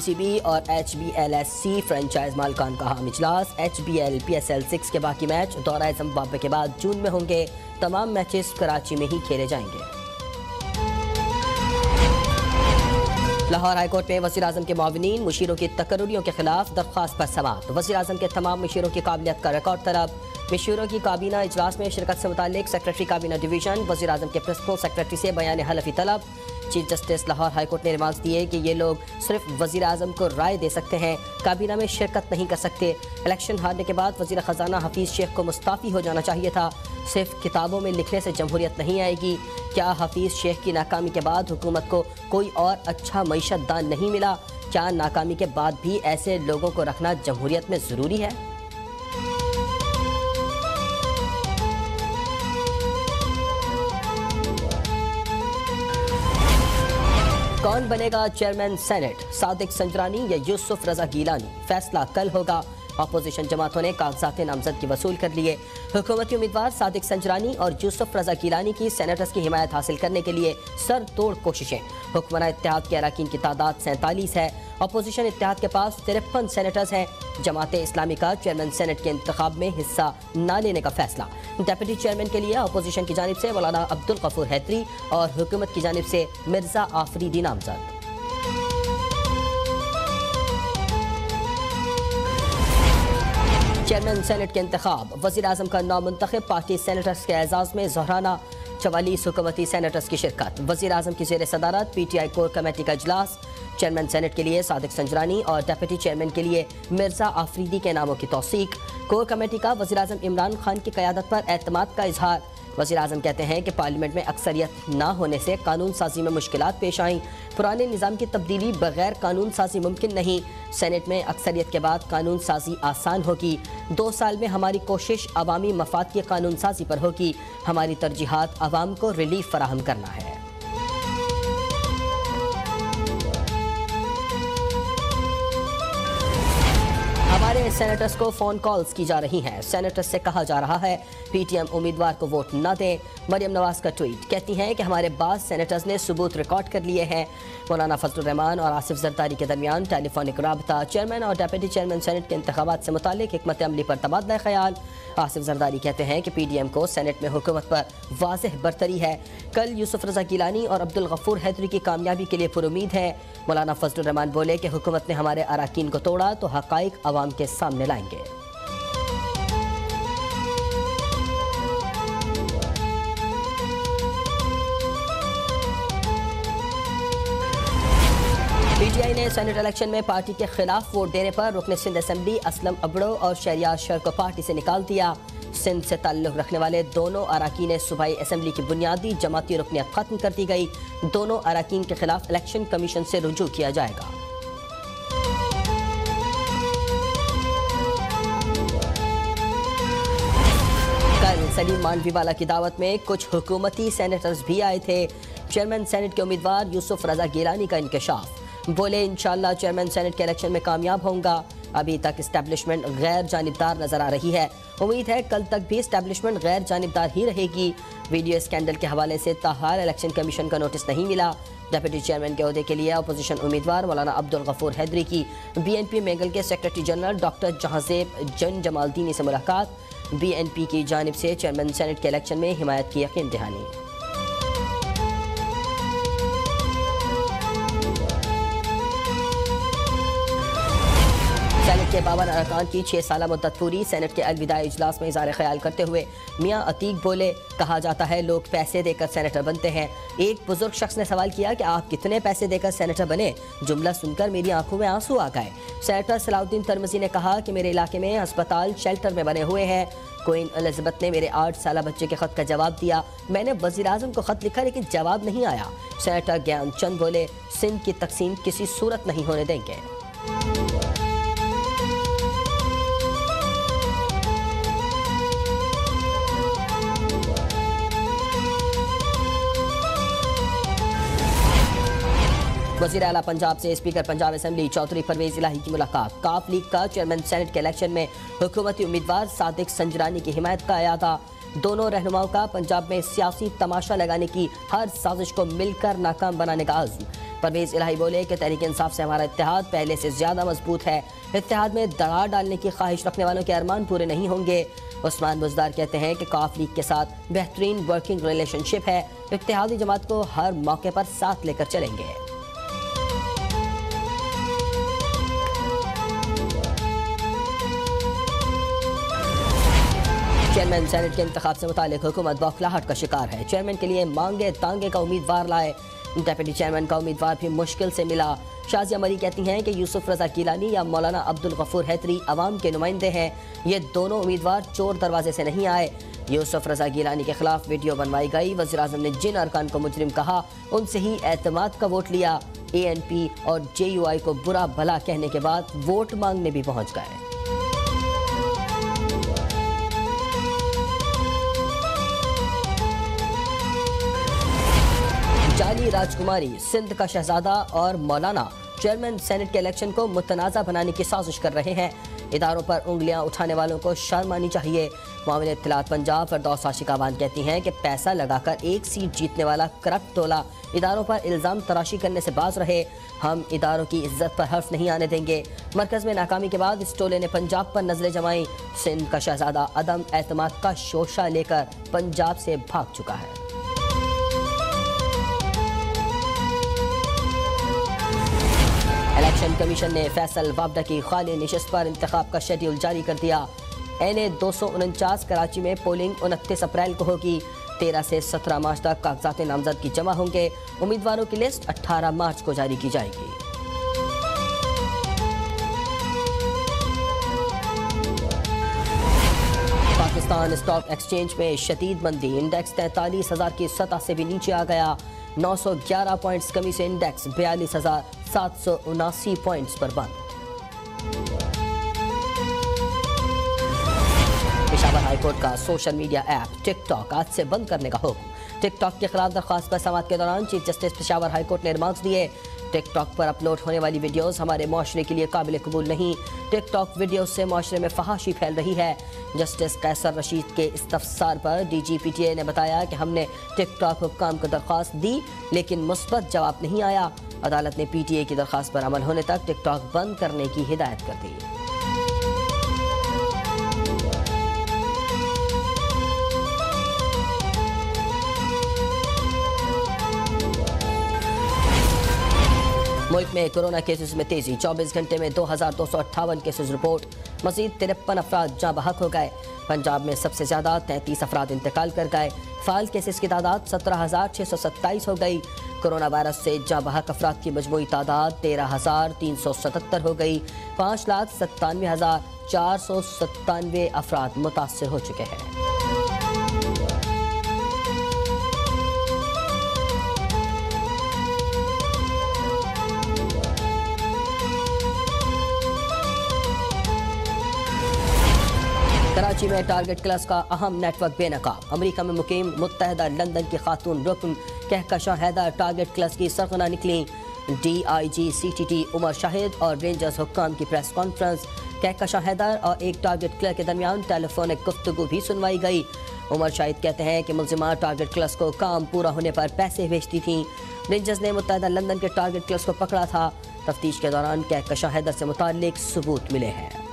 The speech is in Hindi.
पीसीबी और HBLSC फ्रेंचाइज मालिकान का अहम इजलास। HBL PSL 6 के बाकी मैच दौरा जिम्बाब्वे के बाद जून में होंगे। तमाम मैचेस कराची में ही खेले जाएंगे। लाहौर हाईकोर्ट में वज़ीर आज़म के मुआविनीन मुशीरों की तकर्रुरियों के खिलाफ दरख्वास्त पर समाअत। वज़ीर आज़म के तमाम मुशीरों की काबिलियत का रिकॉर्ड तलब। मुशीरों की काबीना इजलास में शिरकत से मुताल्लिक सेक्रेटरी काबीना डिवीजन वज़ीर आज़म के प्रिंसिपल सेक्रेटरी से बयान हलफी तलब। चीफ जस्टिस लाहौर हाईकोर्ट ने रिमार्क्स दिए कि ये लोग सिर्फ वज़ीर आज़म को राय दे सकते हैं, काबीना में शिरकत नहीं कर सकते। इलेक्शन हारने के बाद वज़ीर ख़जाना हफीज़ शेख को मुस्ताफ़ी हो जाना चाहिए था। सिर्फ किताबों में लिखने से जमहूरियत नहीं आएगी। क्या हफीज़ शेख की नाकामी के बाद हुकूमत को कोई और अच्छा मईशत दान नहीं मिला? क्या नाकामी के बाद भी ऐसे लोगों को रखना जमहूरियत में ज़रूरी है? कौन बनेगा चेयरमैन सेनेट, सादिक संजरानी या यूसुफ रजा गीलानी? फैसला कल होगा। अपोजिशन जमातों ने कागजात नामजद की वसूल कर लिए। हुकूमती उम्मीदवार सादिक संजरानी और यूसुफ रजा गीलानी की सेनेटर्स की हिमायत हासिल करने के लिए सर तोड़ कोशिशें। हुक्मरान इत्तेहाद के अरकान की तादाद 47 है। अपोजिशन इत्तेहाद के पास 53 सेनेटर्स हैं। जमाते इस्लामी का चेयरमैन सेनेट के इंतखाब में हिस्सा न लेने का फैसला। डेप्यूटी चेयरमैन के लिए अपोजिशन की जानिब से मौलाना अब्दुल गफूर हैदरी और हुकूमत की जानिब से मिर्जा आफरीदी नामजद। चेयरमैन सेनेट के इंतखाब। वज़ीर आज़म का नौ मुंतखब पार्टी सेनेटर्स के एजाज़ में ज़हराना 44 हुकूमती सेनेटर्स की शिरकत। वज़ीर आज़म की ज़ेर सदारत PTI कोर कमेटी का इजलास। चेयरमैन सेनेट के लिए सादिक संजरानी और डेप्यूटी चेयरमैन के लिए मिर्जा आफरीदी के नामों की तौसीक। कोर कमेटी का वज़ीर आज़म इमरान खान की क़यादत पर एतमाद का इजहार। वज़ीर आज़म कहते हैं कि पार्लियामेंट में अक्सरियत ना होने से कानून साजी में मुश्किलात पेश आईं। पुराने निज़ाम की तब्दीली बगैर कानून साजी मुमकिन नहीं। सेनेट में अक्सरियत के बाद कानून साजी आसान होगी। 2 साल में हमारी कोशिश अवामी मफाद की कानून साजी पर होगी। हमारी तरजीहात अवाम को रिलीफ फराहम करना है। हमारे सेनेटर्स को फ़ोन कॉल्स की जा रही हैं। सेनेटर्स से कहा जा रहा है PTM उम्मीदवार को वोट न दें। मरियम नवाज का ट्वीट। कहती हैं कि हमारे बाज़ सेनेटर्स ने सबूत रिकॉर्ड कर लिए हैं। मौलाना फजलुर रहमान और आसिफ जरदारी के दरमियान टेलीफोनिक राबता। चेयरमैन और डेप्यूटी चेयरमैन सेनेट के इंतखाबात से मुतालिक हिकमत अमली पर तबादला ख्याल। आसिफ जरदारी कहते हैं कि PDM को सेनेट में हुकूमत पर वाज़ेह बरतरी है। कल यूसुफ रजा गिलानी और अब्दुल गफूर हैदरी की कामयाबी के लिए पुरुमीद है। मौलाना फजलुर रहमान बोले कि हुकूमत ने हमारे अराकीन को तोड़ा तो हक़ाइक़ अवाम के सामने लाएंगे। PTI ने सेनेट इलेक्शन में पार्टी के खिलाफ वोट देने पर रुकन सिंध असेंबली असलम अबड़ो और शहरियार शर को पार्टी से निकाल दिया। सिंध से ताल्लुक़ रखने वाले दोनों अराकीन सूबाई असेंबली की बुनियादी जमाती रुकनियत खत्म कर दी गई। दोनों अराकीन के खिलाफ इलेक्शन कमीशन से रुजू किया जाएगा। कल सलीम मानवीवाला की दावत में कुछ हुकूमती सेनेटर्स भी आए थे। चेयरमैन सेनेट के उम्मीदवार यूसुफ रजा गिलानी का इंकशाफ। बोले इंशाअल्लाह चेयरमैन सेनेट के इलेक्शन में कामयाब होऊंगा। अभी तक इस्टेब्लिशमेंट गैर जानिबदार नजर आ रही है। उम्मीद है कल तक भी इस्टेब्लिशमेंट गैर जानिबदार ही रहेगी। वीडियो स्कैंडल के हवाले से ताहार इलेक्शन कमीशन का नोटिस नहीं मिला। डेप्यूटी चेयरमैन के ओहदे के लिए अपोजिशन उम्मीदवार मौलाना अब्दुल गफूर हैदरी की BNP मेंगल के सेक्रेटरी जनरल डॉक्टर जहांजेब जन जमालदीनी से मुलाकात। BNP की जानिब से चेयरमैन सेनेट के इलेक्शन में हिमायत की यकीन दहानी। सेनेट के 52 अरकान की 6 साला मुद्दत पूरी। सेनेट के अलविदाई इजलास में इज़हार ख्याल करते हुए मियाँ अतीक बोले, कहा जाता है लोग पैसे देकर सेनेटर बनते हैं। एक बुजुर्ग शख्स ने सवाल किया कि आप कितने पैसे देकर सेनेटर बने? जुमला सुनकर मेरी आंखों में आंसू आ गए। सेनेटर सलाउद्दीन तरमजी ने कहा कि मेरे इलाके में अस्पताल शेल्टर में बने हुए हैं। क्वीन एलिज़ाबेथ ने मेरे 8 साला बच्चे के खत का जवाब दिया। मैंने वज़ीर आज़म को खत लिखा लेकिन जवाब नहीं आया। सेनेटर ज्ञान चंद बोले, सिंध की तकसीम किसी सूरत नहीं होने देंगे। वज़ीर आला पंजाब से स्पीकर पंजाब असेंबली चौधरी परवेज़ इलाही की मुलाकात। काफ लीग का चेयरमैन सेनेट के इलेक्शन में हुकूमती उम्मीदवार सादिक संजरानी की हिमायत का अयादा। दोनों रहनुमाओं का पंजाब में सियासी तमाशा लगाने की हर साजिश को मिलकर नाकाम बनाने का आज़्म। परवेज इलाही बोले कि तहरीक इंसाफ से हमारा इत्तेहाद पहले से ज्यादा मजबूत है। इत्तेहाद में दरार डालने की ख्वाहिश रखने वालों के अरमान पूरे नहीं होंगे। उस्मान बुज़दार कहते हैं कि काफ लीग के साथ बेहतरीन वर्किंग रिलेशनशिप है। इत्तेहादी जमात को हर मौके पर साथ लेकर चलेंगे। चेयरमैन सेनेट के इंतखाब से मुतालिक हुकूमत बौखलाहट का शिकार है। चेयरमैन के लिए मांगे तांगे का उम्मीदवार लाए, डेप्यूटी चेयरमैन का उम्मीदवार भी मुश्किल से मिला। शाजिया मरी कहती हैं कि यूसुफ रजा गिलानी या मौलाना अब्दुल गफूर हैदरी अवाम के नुमाइंदे हैं। ये दोनों उम्मीदवार चोर दरवाजे से नहीं आए। यूसुफ रजा गिलानी के खिलाफ वीडियो बनवाई गई। वज़ीर आज़म ने जिन अरकान को मुजरिम कहा उनसे ही एतमाद का वोट लिया। ANP और JUI को बुरा भला कहने के बाद वोट मांगने भी पहुंच गए। जाली राजकुमारी, सिंध का शहजादा और मौलाना चेयरमैन सेनेट के इलेक्शन को मुतनाज़ा बनाने की साजिश कर रहे हैं। इदारों पर उंगलियां उठाने वालों को शर्म आनी चाहिए। मामले इत्तलात पंजाब फरदौस आशिकाबान कहती हैं कि पैसा लगाकर एक सीट जीतने वाला करप्ट टोला इदारों पर इल्ज़ाम तराशी करने से बाज रहे। हम इदारों की इज्जत पर हर्फ नहीं आने देंगे। मरकज़ में नाकामी के बाद इस टोले ने पंजाब पर नजरें जमाई। सिंध का शहजादा अदम एतमाद का शोशा लेकर पंजाब से भाग चुका है। इलेक्शन कमीशन ने फैसल वाबडा की खाली निशस्त पर इंतखाब का शेड्यूल जारी कर दिया। NA 249 कराची में पोलिंग 29 अप्रैल को होगी। 13 से 17 मार्च तक कागजात नामजद की जमा होंगे। उम्मीदवारों की लिस्ट 18 मार्च को जारी की जाएगी। पाकिस्तान स्टॉक एक्सचेंज में शदीद मंदी, इंडेक्स 43,000 की सतह से भी नीचे आ गया। 911 पॉइंट्स कमी से इंडेक्स 42,779 पॉइंट्स पर बंद। पेशावर हाईकोर्ट का सोशल मीडिया ऐप टिकटॉक आज से बंद करने का हुक्म। टिकटॉक के खिलाफ दरख्वास्त पर समाअत के दौरान चीफ जस्टिस पेशावर हाईकोर्ट ने रिमार्क्स दिए। टिकटॉक पर अपलोड होने वाली वीडियोस हमारे माशरे के लिए काबिल कबूल नहीं। टिकटॉक वीडियोस से माशरे में फहाशी फैल रही है। जस्टिस कैसर रशीद के इस्तफसार पर DG PTA ने बताया कि हमने टिकटॉक हुक्काम को दरख्वास्त दी लेकिन मुस्बत जवाब नहीं आया। अदालत ने PTA की दरख्वास्त पर अमल होने तक टिकटॉक बंद करने की हिदायत कर दी। मुल्क में कोरोना केसेस में तेजी, 24 घंटे में 2258 केसेस रिपोर्ट। मजीद 53 अफराद जाँ बहक हो गए। पंजाब में सबसे ज्यादा 33 अफराद इंतकाल कर गए। फाइल केसेस की तादाद 17,627 हो गई। कोरोना वायरस से जाँ बहक अफराद की मजमूई तादाद 13,377 हो गई। 5,97,497 अफराद मुतासर हो चुके हैं। कराची में टारगेट क्लास का अहम नेटवर्क बेनकाब। अमेरिका में मुकीम मुत्तहदा लंदन की खातून रुकन कहकशां हैदर टारगेट क्लास की सरगना निकली। DIG CTT उमर शाहिद और रेंजर्स हुक्काम की प्रेस कॉन्फ्रेंस। कहकशां हैदर और एक टारगेट क्लर्क के दरमियान टेलीफोनिक गुफ्तगू भी सुनवाई गई। उमर शाहिद कहते हैं कि मुल्जिमात टारगेट क्लास को काम पूरा होने पर पैसे भेजती थीं। रेंजर्स ने मुत्तहदा लंदन के टारगेट क्लास को पकड़ा था। तफ्तीश के दौरान कहकशां हैदर से मुताल्लिक सबूत मिले हैं।